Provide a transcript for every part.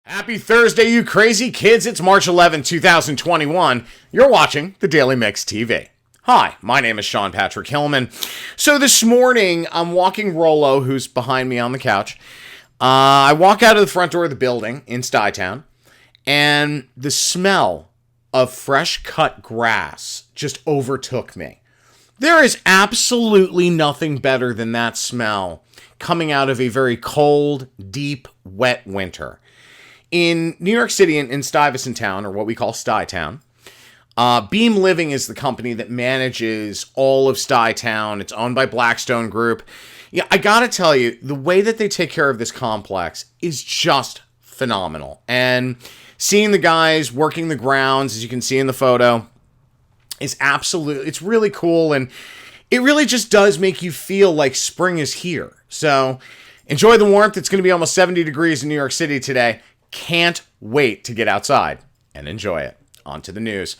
Happy Thursday, you crazy kids. It's March 11, 2021. You're watching the Daily Mix TV. Hi, my name is Sean Patrick Hillman. So this morning, I'm walking Rolo, who's behind me on the couch. I walk out of the front door of the building in StuyTown, and the smell of fresh cut grass just overtook me. There is absolutely nothing better than that smell coming out of a very cold, deep, wet winter. In New York City, in Stuyvesant Town, or what we call StuyTown, Beam Living is the company that manages all of StuyTown. It's owned by Blackstone Group. Yeah, I gotta tell you, the way that they take care of this complex is just phenomenal. And seeing the guys working the grounds, as you can see in the photo, is absolutely, it's really cool. And it really just does make you feel like spring is here. So enjoy the warmth. It's going to be almost 70 degrees in New York City today. Can't wait to get outside and enjoy it. On to the news.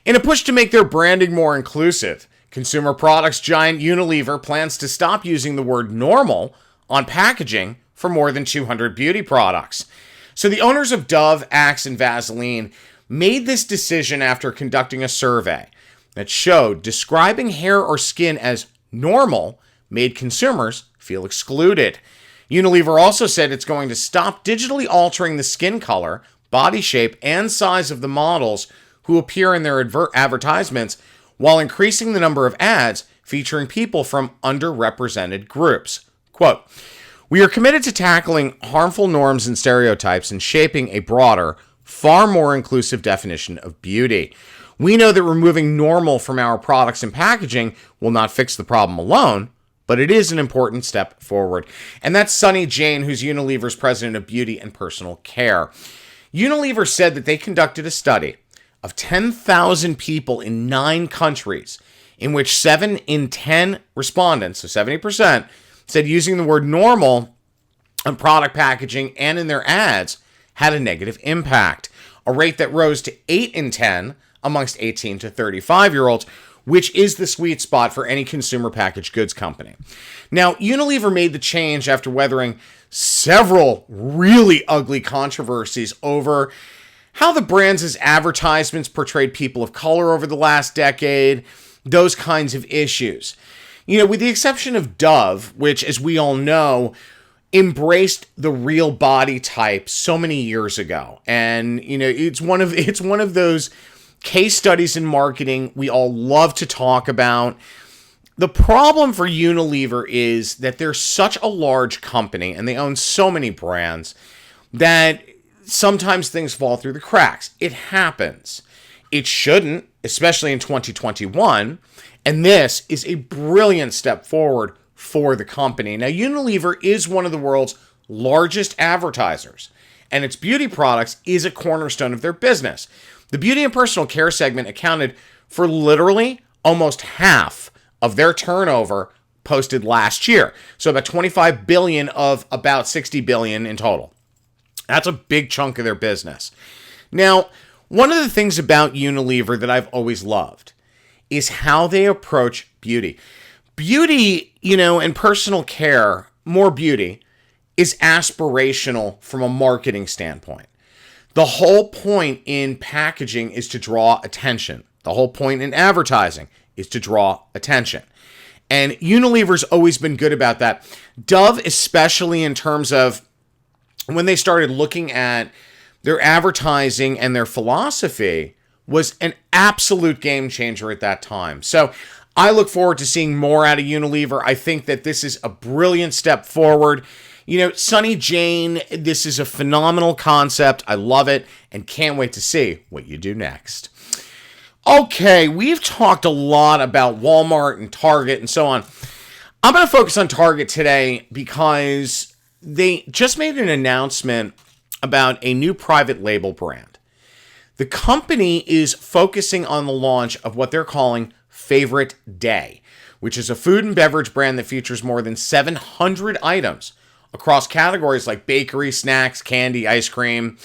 In a push to make their branding more inclusive, consumer products giant Unilever plans to stop using the word normal on packaging for more than 200 beauty products. So the owners of Dove, Axe, and Vaseline made this decision after conducting a survey that showed describing hair or skin as normal made consumers feel excluded. Unilever also said it's going to stop digitally altering the skin color, body shape, and size of the models who appear in their advertisements, while increasing the number of ads featuring people from underrepresented groups. Quote, "We are committed to tackling harmful norms and stereotypes and shaping a broader, far more inclusive definition of beauty. We know that removing normal from our products and packaging will not fix the problem alone, but it is an important step forward." And that's Sunny Jain, who's Unilever's president of beauty and personal care. Unilever said that they conducted a study of 10,000 people in 9 countries, in which 7 in 10 respondents, so 70%, said using the word normal on product packaging and in their ads had a negative impact, a rate that rose to 8 in 10 amongst 18 to 35-year-olds, which is the sweet spot for any consumer packaged goods company. Now, Unilever made the change after weathering several really ugly controversies over how the brand's advertisements portrayed people of color over the last decade, those kinds of issues. You know, with the exception of Dove, which, as we all know, embraced the real body type so many years ago. And, you know, it's one of those case studies in marketing we all love to talk about. The problem for Unilever is that they're such a large company and they own so many brands that sometimes things fall through the cracks. It happens. It shouldn't, especially in 2021. And this is a brilliant step forward for the company. Now, Unilever is one of the world's largest advertisers, and its beauty products is a cornerstone of their business. The beauty and personal care segment accounted for literally almost half of their turnover posted last year. So about 25 billion of about 60 billion in total. That's a big chunk of their business. Now, one of the things about Unilever that I've always loved is how they approach beauty. Beauty, you know, and personal care, more beauty, is aspirational from a marketing standpoint. The whole point in packaging is to draw attention. The whole point in advertising is to draw attention. And Unilever's always been good about that. Dove, especially in terms of when they started looking at their advertising and their philosophy, was an absolute game changer at that time. So I look forward to seeing more out of Unilever. I think that this is a brilliant step forward. You know, Sunny Jain, this is a phenomenal concept. I love it and can't wait to see what you do next. Okay, we've talked a lot about Walmart and Target and so on. I'm going to focus on Target today because they just made an announcement about a new private label brand. The company is focusing on the launch of what they're calling Favorite Day, which is a food and beverage brand that features more than 700 items across categories like bakery, snacks, candy, ice cream.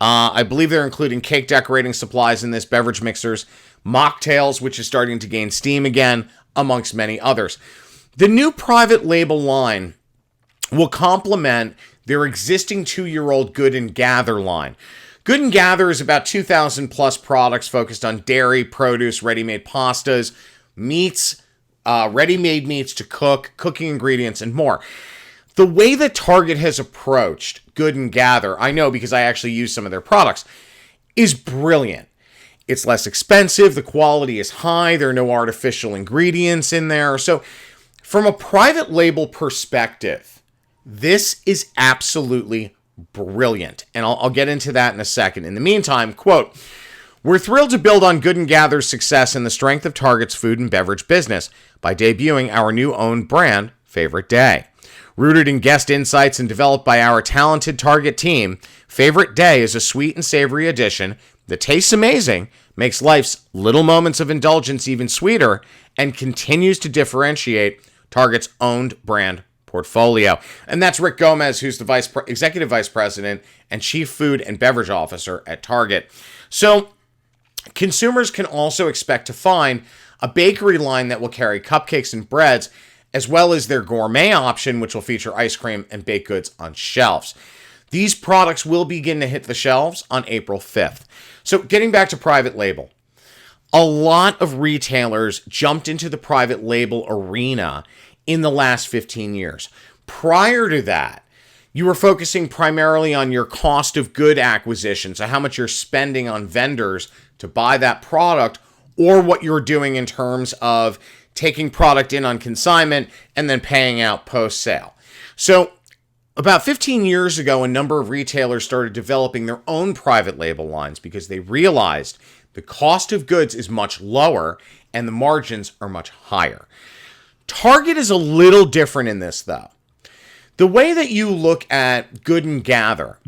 I believe they're including cake decorating supplies in this, beverage mixers, mocktails, which is starting to gain steam again, amongst many others. The new private label line will complement their existing 2-year-old Good and Gather line. Good and Gather is about 2,000 plus products focused on dairy, produce, ready-made pastas, meats, ready-made meats to cook, cooking ingredients, and more. The way that Target has approached Good and Gather, I know because I actually use some of their products, is brilliant. It's less expensive, the quality is high, there are no artificial ingredients in there. So from a private label perspective, this is absolutely brilliant. And I'll get into that in a second. In the meantime, quote, "We're thrilled to build on Good and Gather's success and the strength of Target's food and beverage business by debuting our new own brand, Favorite Day. Rooted in guest insights and developed by our talented Target team, Favorite Day is a sweet and savory addition that tastes amazing, makes life's little moments of indulgence even sweeter, and continues to differentiate Target's owned brand portfolio." And that's Rick Gomez, who's the executive vice president and chief food and beverage officer at Target. So consumers can also expect to find a bakery line that will carry cupcakes and breads, as well as their gourmet option, which will feature ice cream and baked goods on shelves. These products will begin to hit the shelves on April 5th. So getting back to private label, a lot of retailers jumped into the private label arena in the last 15 years. Prior to that, you were focusing primarily on your cost of good acquisition, so how much you're spending on vendors to buy that product, or what you're doing in terms of taking product in on consignment and then paying out post-sale. So about 15 years ago, a number of retailers started developing their own private label lines because they realized the cost of goods is much lower and the margins are much higher. Target is a little different in this, though. The way that you look at Good and Gather,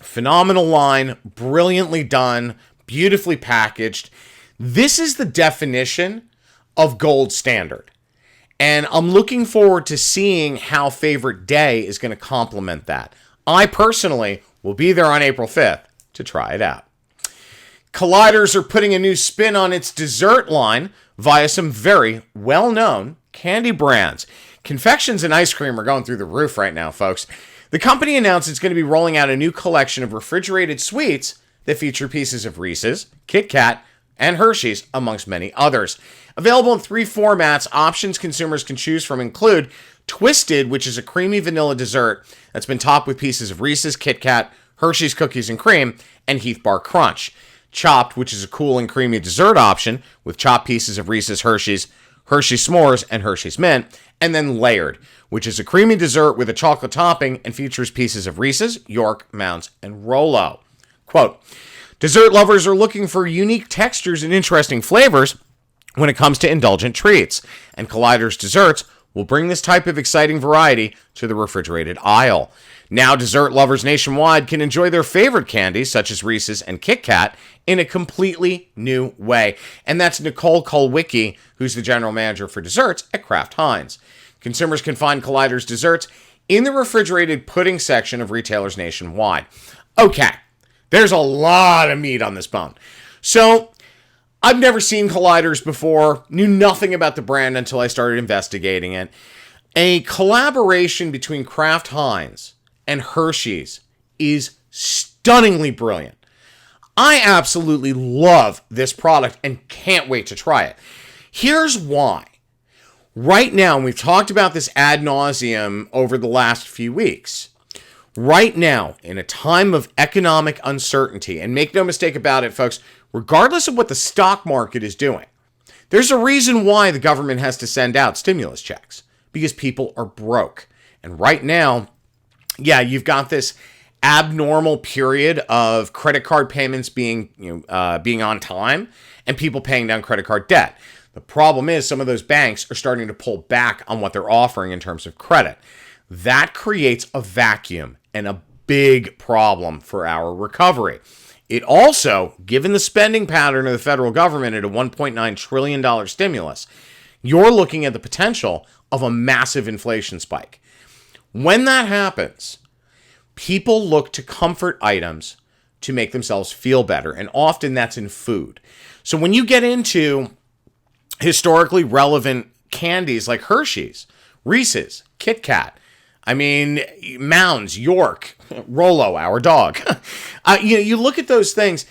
phenomenal line, brilliantly done, beautifully packaged. This is the definition of gold standard. And I'm looking forward to seeing how Favorite Day is going to complement that. I personally will be there on April 5th to try it out. Colliders are putting a new spin on its dessert line via some very well-known candy brands. Confections and ice cream are going through the roof right now, folks. The company announced it's going to be rolling out a new collection of refrigerated sweets that feature pieces of Reese's, Kit Kat, and Hershey's, amongst many others. Available in 3 formats, options consumers can choose from include Twisted, which is a creamy vanilla dessert that's been topped with pieces of Reese's, Kit Kat, Hershey's Cookies and Cream, and Heath Bar Crunch. Chopped, which is a cool and creamy dessert option with chopped pieces of Reese's, Hershey's S'mores, and Hershey's Mint. And then Layered, which is a creamy dessert with a chocolate topping and features pieces of Reese's, York, Mounds, and Rolo. Quote, "Dessert lovers are looking for unique textures and interesting flavors when it comes to indulgent treats, and Collider's Desserts will bring this type of exciting variety to the refrigerated aisle. Now dessert lovers nationwide can enjoy their favorite candies, such as Reese's and Kit Kat, in a completely new way." And that's Nicole Kulwicki, who's the general manager for desserts at Kraft Heinz. Consumers can find Collider's Desserts in the refrigerated pudding section of retailers nationwide. Okay, there's a lot of meat on this bone. So I've never seen Colliders before, knew nothing about the brand until I started investigating it. A collaboration between Kraft Heinz and Hershey's is stunningly brilliant. I absolutely love this product and can't wait to try it. Here's why. Right now, and we've talked about this ad nauseum over the last few weeks, right now, in a time of economic uncertainty, and make no mistake about it, folks, regardless of what the stock market is doing, there's a reason why the government has to send out stimulus checks, because people are broke. And right now, yeah, you've got this abnormal period of credit card payments being on time and people paying down credit card debt. The problem is some of those banks are starting to pull back on what they're offering in terms of credit. That creates a vacuum and a big problem for our recovery. It also, given the spending pattern of the federal government at a $1.9 trillion stimulus, you're looking at the potential of a massive inflation spike. When that happens, people look to comfort items to make themselves feel better, and often that's in food. So when you get into historically relevant candies like Hershey's, Reese's, Kit Kat, I mean, Mounds, York, Rolo, our dog. You look at those things.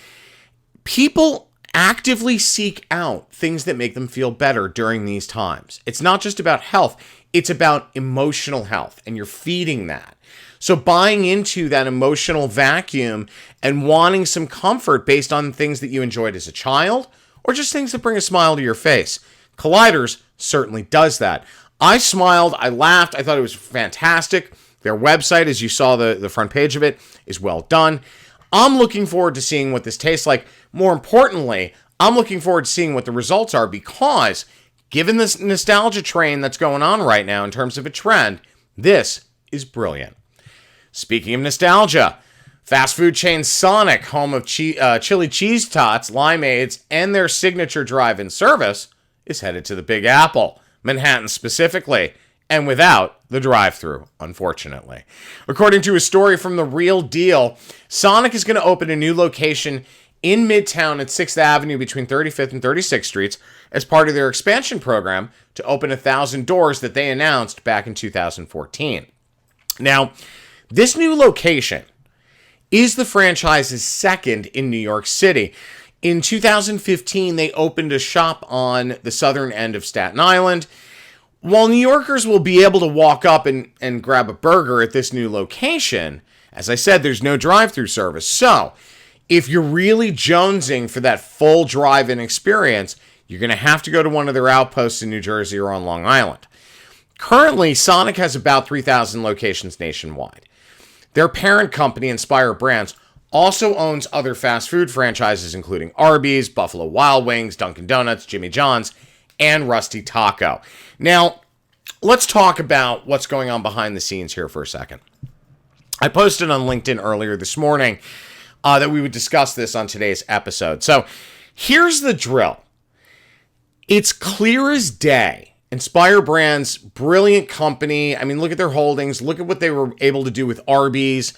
People actively seek out things that make them feel better during these times. It's not just about health. It's about emotional health, and you're feeding that. So buying into that emotional vacuum and wanting some comfort based on things that you enjoyed as a child or just things that bring a smile to your face. Colliders certainly does that. I smiled, I laughed, I thought it was fantastic. Their website, as you saw the front page of it, is well done. I'm looking forward to seeing what this tastes like. More importantly, I'm looking forward to seeing what the results are because given this nostalgia train that's going on right now in terms of a trend, this is brilliant. Speaking of nostalgia, fast food chain Sonic, home of chili cheese tots, limeades, and their signature drive-in service, is headed to the Big Apple, Manhattan specifically, and without the drive-thru, unfortunately. According to a story from The Real Deal, Sonic is going to open a new location in Midtown at 6th Avenue between 35th and 36th Streets as part of their expansion program to open 1,000 doors that they announced back in 2014. Now, this new location is the franchise's second in New York City. In 2015, they opened a shop on the southern end of Staten Island. While New Yorkers will be able to walk up and grab a burger at this new location, as I said, there's no drive-thru service. So, if you're really jonesing for that full drive-in experience, you're going to have to go to one of their outposts in New Jersey or on Long Island. Currently, Sonic has about 3,000 locations nationwide. Their parent company, Inspire Brands, also owns other fast food franchises including Arby's, Buffalo Wild Wings, Dunkin' Donuts, Jimmy John's, and Rusty Taco. Now, let's talk about what's going on behind the scenes here for a second. I posted on LinkedIn earlier this morning that we would discuss this on today's episode. So here's the drill. It's clear as day. Inspire Brands, brilliant company. I mean, look at their holdings. Look at what they were able to do with Arby's.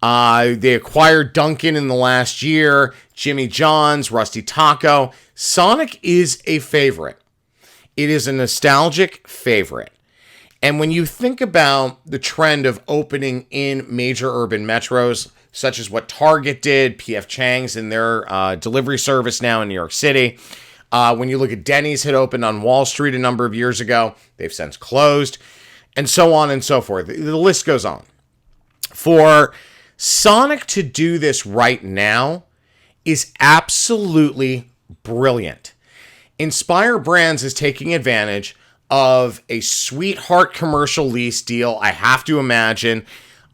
They acquired Dunkin' in the last year, Jimmy John's, Rusty Taco. Sonic is a favorite. It is a nostalgic favorite. And when you think about the trend of opening in major urban metros, such as what Target did, P.F. Chang's in their delivery service now in New York City. When you look at Denny's had opened on Wall Street a number of years ago, they've since closed, and so on and so forth. The list goes on. For Sonic to do this right now is absolutely brilliant. Inspire Brands is taking advantage of a sweetheart commercial lease deal, I have to imagine.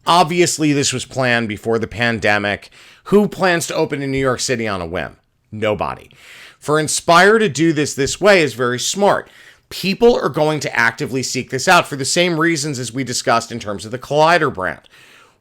Obviously, this was planned before the pandemic. Who plans to open in New York City on a whim? Nobody. For Inspire to do this way is very smart. People are going to actively seek this out for the same reasons as we discussed in terms of the Collider brand.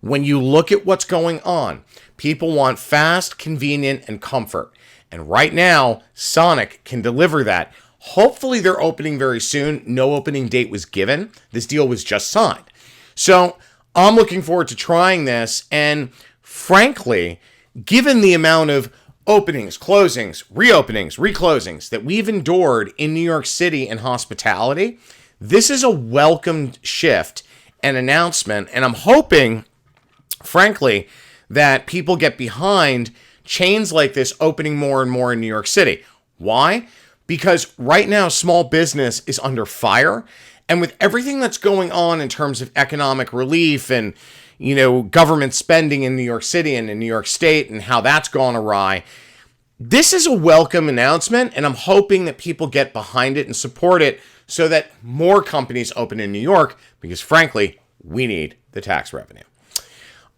When you look at what's going on, people want fast, convenient, and comfort. And right now, Sonic can deliver that. Hopefully they're opening very soon. No opening date was given. This deal was just signed. So I'm looking forward to trying this. And frankly, given the amount of openings, closings, reopenings, reclosings that we've endured in New York City in hospitality, this is a welcome shift and announcement. And I'm hoping, frankly, that people get behind chains like this opening more and more in New York City. Why? Because right now, small business is under fire. And with everything that's going on in terms of economic relief and, government spending in New York City and in New York State and how that's gone awry, this is a welcome announcement. And I'm hoping that people get behind it and support it so that more companies open in New York because, frankly, we need the tax revenue.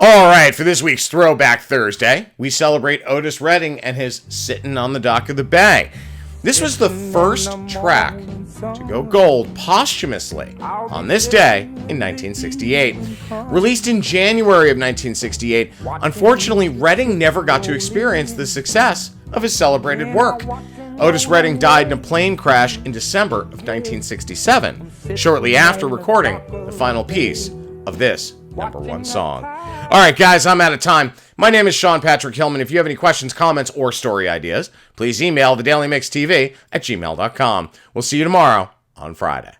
All right, for this week's Throwback Thursday, we celebrate Otis Redding and his Sittin' on the Dock of the Bay. This was the first track to go gold posthumously on this day in 1968. Released in January of 1968, unfortunately, Redding never got to experience the success of his celebrated work. Otis Redding died in a plane crash in December of 1967, shortly after recording the final piece of this #1 song. All right, guys, I'm out of time. My name is Sean Patrick Hillman. If you have any questions, comments, or story ideas, please email thedailymixtv@gmail.com. We'll see you tomorrow on Friday.